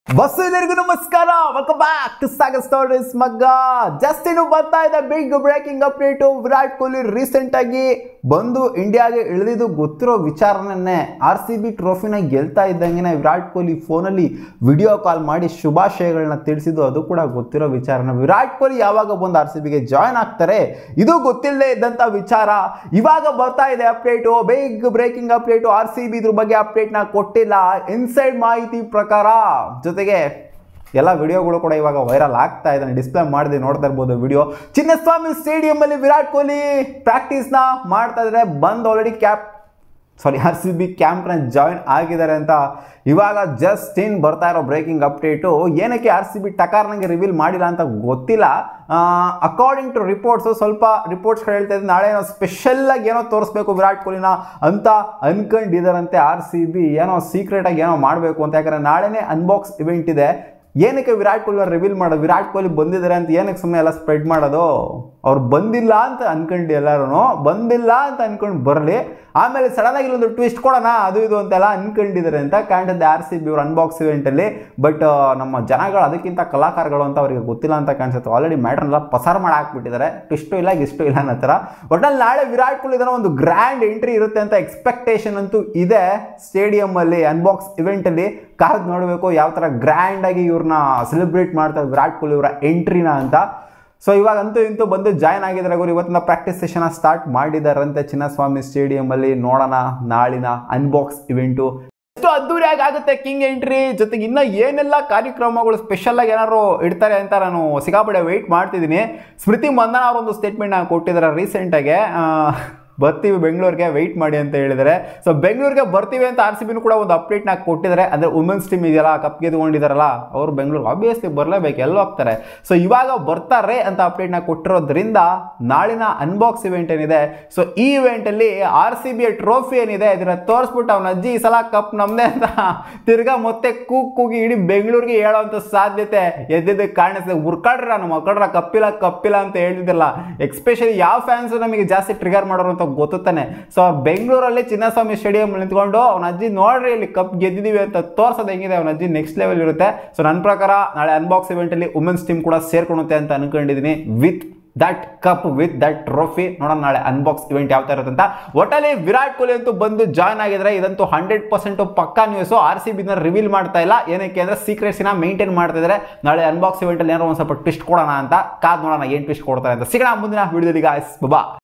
ಎಲ್ಲರಿಗೂ ನಮಸ್ಕಾರ, welcome back to Sagar stories. ಮಗ್ಗ ಜಸ್ಟ್ ಇನ್ನು ಬರ್ತಾ ಇದೆ big breaking update. Virat Kohli recent ಆಗಿ ಬಂದು ಇಂಡಿಯಾಗೆ ಇಳಿದಿದ್ದು ಗೊತ್ತಿರೋ ವಿಚಾರನೇ. RCB ಟ್ರೋಫಿನ ಗೆಲ್ತಾ ಇದ್ದಂಗೆ ವಿರಾಟ್ ಕೊಹ್ಲಿ ಫೋನಲ್ಲಿ ವಿಡಿಯೋ ಕಾಲ್ ಮಾಡಿ ಶುಭಾಶಯಗಳನ್ನ ತಿಳಿಸಿದ್ದು ಅದು ಕೂಡ ಗೊತ್ತಿರೋ ವಿಚಾರನ. ವಿರಾಟ್ ಕೊಹ್ಲಿ ಯಾವಾಗ ಬಂದು RCBಗೆ ಜಾಯ್ನ್ ಆಗ್ತಾರೆ ಇದು ಗೊತ್ತಿಲ್ಲದೆ ಇದ್ದಂಥ ವಿಚಾರ. ಇವಾಗ ಬರ್ತಾ ಇದೆ update, big breaking update. RCB ಇದ್ರ ಬಗ್ಗೆ ಅಪ್ಡೇಟ್ನ ಕೊಟ್ಟಿಲ್ಲ. ಇನ್ಸೈಡ್ ಮಾಹಿತಿ ಪ್ರಕಾರ ಜೊತೆಗೆ ಎಲ್ಲ ವಿಡಿಯೋಗಳು ಕೂಡ ಇವಾಗ ವೈರಲ್ ಆಗ್ತಾ ಇದೆ. ಡಿಸ್ಪ್ಲೇ ಮಾಡಿದೆ, ನೋಡ್ತಾ ಇರ್ಬೋದು ವಿಡಿಯೋ. ಚಿನ್ನಸ್ವಾಮಿ ಸ್ಟೇಡಿಯಂ ಅಲ್ಲಿ ವಿರಾಟ್ ಕೊಹ್ಲಿ ಪ್ರಾಕ್ಟೀಸ್ನ ಮಾಡ್ತಾ ಇದ್ದಾರೆ. ಬಂದು ಆಲ್ರೆಡಿ RCB ಕ್ಯಾಂಪ್ನ ಜಾಯಿನ್ ಆಗಿದ್ದಾರೆ ಅಂತ ಇವಾಗ ಜಸ್ಟ್ ಇನ್ ಬರ್ತಾ ಇರೋ ಬ್ರೇಕಿಂಗ್ ಅಪ್ಡೇಟು. ಏನಕ್ಕೆ RCB ಟಕಾರ್ನಂಗೆ ರಿವೀಲ್ ಮಾಡಿಲ್ಲ ಅಂತ ಗೊತ್ತಿಲ್ಲ. ಅಕಾರ್ಡಿಂಗ್ ಟು ರಿಪೋರ್ಟ್ಸು, ಸ್ವಲ್ಪ ರಿಪೋರ್ಟ್ಸ್ಗಳು ಹೇಳ್ತಾ ಇದ್ದಾರೆ ನಾಳೆ ಏನೋ ಸ್ಪೆಷಲ್ಲಾಗಿ ಏನೋ ತೋರಿಸ್ಬೇಕು ವಿರಾಟ್ ಕೊಹ್ಲಿನ ಅಂತ ಅನ್ಕೊಂಡಿದ್ದಾರಂತೆ. RCB ಏನೋ ಸೀಕ್ರೆಟಾಗಿ ಏನೋ ಮಾಡಬೇಕು ಅಂತ. ಯಾಕಂದರೆ ನಾಳೆನೇ ಅನ್ಬಾಕ್ಸ್ ಇವೆಂಟ್ ಇದೆ. ಏನಕ್ಕೆ ವಿರಾಟ್ ಕೊಹ್ಲಿ ರಿವೀಲ್ ಮಾಡೋದು? ವಿರಾಟ್ ಕೊಹ್ಲಿ ಬಂದಿದ್ದಾರೆ ಅಂತ ಏನಕ್ಕೆ ಸುಮ್ಮನೆ ಎಲ್ಲ ಸ್ಪ್ರೆಡ್ ಮಾಡೋದು? ಅವ್ರು ಬಂದಿಲ್ಲ ಅಂತ ಅನ್ಕೊಂಡು ಎಲ್ಲರೂ ಬಂದಿಲ್ಲ ಅಂತ ಅನ್ಕೊಂಡು ಬರಲಿ, ಆಮೇಲೆ ಸಡನ್ನಾಗಿ ಇಲ್ಲೊಂದು ಟ್ವಿಸ್ಟ್ ಕೊಡೋಣ ಅದು ಇದು ಅಂತೆಲ್ಲ ಅನ್ಕೊಂಡಿದ್ದಾರೆ ಅಂತ ಕಾಣ್ತದೆ RCB ಅವ್ರ ಅನ್ಬಾಕ್ಸ್ ಇವೆಂಟಲ್ಲಿ. ಬಟ್ ನಮ್ಮ ಜನಗಳು ಅದಕ್ಕಿಂತ ಕಲಾಕಾರಗಳು ಅಂತ ಅವರಿಗೆ ಗೊತ್ತಿಲ್ಲ ಅಂತ ಕಾಣಿಸುತ್ತೆ. ಆಲ್ರೆಡಿ ಮ್ಯಾಟ್ರನ್ನೆಲ್ಲ ಪಸಾರ ಮಾಡಿ ಹಾಕ್ಬಿಟ್ಟಿದ್ದಾರೆ. ಇಷ್ಟು ಇಲ್ಲ ಗಿಷ್ಟು ಇಲ್ಲ ಅನ್ನೋ ಥರ. ಒಟ್ಟಲ್ಲಿ ನಾಳೆ ವಿರಾಟ್ ಕೊಹ್ಲಿ ಇದನ್ನ ಒಂದು ಗ್ರ್ಯಾಂಡ್ ಎಂಟ್ರಿ ಇರುತ್ತೆ ಅಂತ ಎಕ್ಸ್ಪೆಕ್ಟೇಷನ್ ಅಂತೂ ಇದೆ ಸ್ಟೇಡಿಯಮಲ್ಲಿ ಅನ್ಬಾಕ್ಸ್ ಇವೆಂಟಲ್ಲಿ. ಕಾದು ನೋಡಬೇಕು ಯಾವ ಥರ ಗ್ರ್ಯಾಂಡಾಗಿ ಇವ್ರನ್ನ ಸೆಲೆಬ್ರೇಟ್ ಮಾಡ್ತಾರೆ ವಿರಾಟ್ ಕೊಹ್ಲಿ ಇವರ ಎಂಟ್ರಿನ ಅಂತ. ಸೊ ಇವಾಗಂತೂ ಇಂತೂ ಬಂದು ಜಾಯ್ನ್ ಆಗಿದ್ದಾರೆ ಗುರು. ಇವತ್ತಿನ ಪ್ರಾಕ್ಟೀಸ್ ಸೆಷನ್ ಸ್ಟಾರ್ಟ್ ಮಾಡಿದಾರಂತೆ ಚಿನ್ನಸ್ವಾಮಿ ಸ್ಟೇಡಿಯಮಲ್ಲಿ. ನೋಡೋಣ ನಾಳಿನ ಅನ್ಬಾಕ್ಸ್ ಇವೆಂಟು ಎಷ್ಟು ಅದ್ದೂರಿಯಾಗಿ ಆಗುತ್ತೆ. ಕಿಂಗ್ ಎಂಟ್ರಿ ಜೊತೆಗೆ ಇನ್ನೂ ಏನೆಲ್ಲ ಕಾರ್ಯಕ್ರಮಗಳು ಸ್ಪೆಷಲಾಗಿ ಏನಾದ್ರು ಇಡ್ತಾರೆ ಅಂತ ನಾನು ಸಿಕ್ಕಾಪಟ್ಟೆ ವೆಯ್ಟ್ ಮಾಡ್ತಿದ್ದೀನಿ. ಸ್ಮೃತಿ ಮಂದನ ಅವರೊಂದು ಸ್ಟೇಟ್ಮೆಂಟ್ನ ಕೊಟ್ಟಿದ್ದಾರೆ ರೀಸೆಂಟಾಗೆ. ಬರ್ತೀವಿ ಬೆಂಗಳೂರಿಗೆ, ವೆಯ್ಟ್ ಮಾಡಿ ಅಂತ ಹೇಳಿದ್ದಾರೆ. ಸೊ ಬೆಂಗಳೂರಿಗೆ ಬರ್ತೀವಿ ಅಂತ RCBನೂ ಕೂಡ ಒಂದು ಅಪ್ಡೇಟ್ನ ಕೊಟ್ಟಿದ್ದಾರೆ. ಅಂದರೆ ವುಮೆನ್ಸ್ ಟೀಮ್ ಇದೆಯಲ್ಲ, ಕಪ್ ಗೆದ್ಕೊಂಡಿದ್ದಾರಲ್ಲ ಅವರು ಬೆಂಗಳೂರು ಆಬ್ವಿಯಸ್ಲಿ ಬರಲೇಬೇಕು, ಎಲ್ಲೋ ಹೋಗ್ತಾರೆ. ಸೊ ಇವಾಗ ಬರ್ತಾರೆ ಅಂತ ಅಪ್ಡೇಟ್ನ ಕೊಟ್ಟಿರೋದ್ರಿಂದ ನಾಳಿನ ಅನ್ಬಾಕ್ಸ್ ಇವೆಂಟ್ ಏನಿದೆ, ಸೊ ಈ ಇವೆಂಟಲ್ಲಿ RCB ಟ್ರೋಫಿ ಏನಿದೆ ಇದನ್ನ ತೋರಿಸ್ಬಿಟ್ಟು ಅವನ ಅಜ್ಜಿ ಈ ಸಲ ಕಪ್ ನಮ್ಮದೇ ಅಂತ ತಿರ್ಗಾ ಮತ್ತೆ ಕೂಗಿ ಇಡೀ ಬೆಂಗಳೂರಿಗೆ ಹೇಳೋವಂಥ ಸಾಧ್ಯತೆ ಎದ್ದಿದ್ದಕ್ಕೆ ಕಾಣಿಸ್ತದೆ. ಉರ್ಕಾಡ್ರ ನಮ್ಮ ಮಕ್ಕಳ್ರ ಕಪ್ಪಿಲ್ಲ ಅಂತ ಹೇಳಿದಿಲ್ಲ. ಎಕ್ಸ್ಪೆಷಲಿ ಯಾವ ಫ್ಯಾನ್ಸು ನಮಗೆ ಜಾಸ್ತಿ ಟ್ರಿಗರ್ ಮಾಡೋರು ಅಂತ ಗೊತ್ತಾನೆ. ಸೊ ಬೆಂಗಳೂರಲ್ಲಿ ಚಿನ್ನಸ್ವಾಮಿ ಸ್ಟೇಡಿಯಂ ನಿಂತ್ಕೊಂಡು ಅವನ ಅಜ್ಜಿ ನೋಡ್ರಿ ಇಲ್ಲಿ ಕಪ್ ಗೆದ್ದಿದ್ದೀವಿ ಅಂತ ತೋರ್ಸೋದು ಹೆಂಗಿದೆ, ಅವನ ಅಜ್ಜಿ ನೆಕ್ಸ್ಟ್ ಲೆವೆಲ್ ಇರುತ್ತೆ. ಸೊ ನನ್ನ ಪ್ರಕಾರ ನಾಳೆ ಅನ್ಬಾಕ್ಸ್ ಇವೆಂಟ್ ಅಲ್ಲಿ ವುಮೆನ್ಸ್ ಟೀಮ್ ಕೂಡ ಸೇರ್ಕೊಳುತ್ತೆ ಅಂತ ಅನ್ಕೊಂಡಿದ್ದೀನಿ with that cup, with that trophy. ನೋಡೋಣ ನಾಳೆ ಅನ್ಬಾಕ್ಸ್ ಇವೆಂಟ್ ಯಾವ ತರ ಇರುತ್ತೆ ಅಂತ. ಒಟ್ಟಲ್ಲಿ ವಿರಾಟ್ ಕೊಹ್ಲಿ ಅಂತೂ ಬಂದು ಜಾಯ್ನ್ ಆಗಿದ್ರೆ ಇದಂತೂ 100% ಪಕ್ಕಾ ನ್ಯೂಸ್. RCB ರಿವೀಲ್ ಮಾಡ್ತಾ ಇಲ್ಲ, ಏನಕ್ಕೆ ಅಂದ್ರೆ ಸೀಕ್ರೆಟ್ಸ್ನ ಮೇಂಟೈನ್ ಮಾಡ್ತಾ ಇದ್ದಾರೆ. ನಾಳೆ ಅನ್ಬಾಕ್ಸ್ ಇವೆಂಟ್ ಅಲ್ಲಿ ಏನಾದ್ರು ಒಂದು ಸ್ವಲ್ಪ ಟ್ವಿಸ್ಟ್ ಕೊಡೋಣ ಅಂತ ಕಾದ್ ನೋಡೋಣ, ಏನ್ ಟ್ವಿಸ್ಟ್ ಕೊಡ್ತಾರೆ ಅಂತ. ಸಿಗೋಣ ಮುಂದಿನ ವಿಡಿಯೋದಲ್ಲಿ ಗಾಯ್ಸ್, ಬಾ.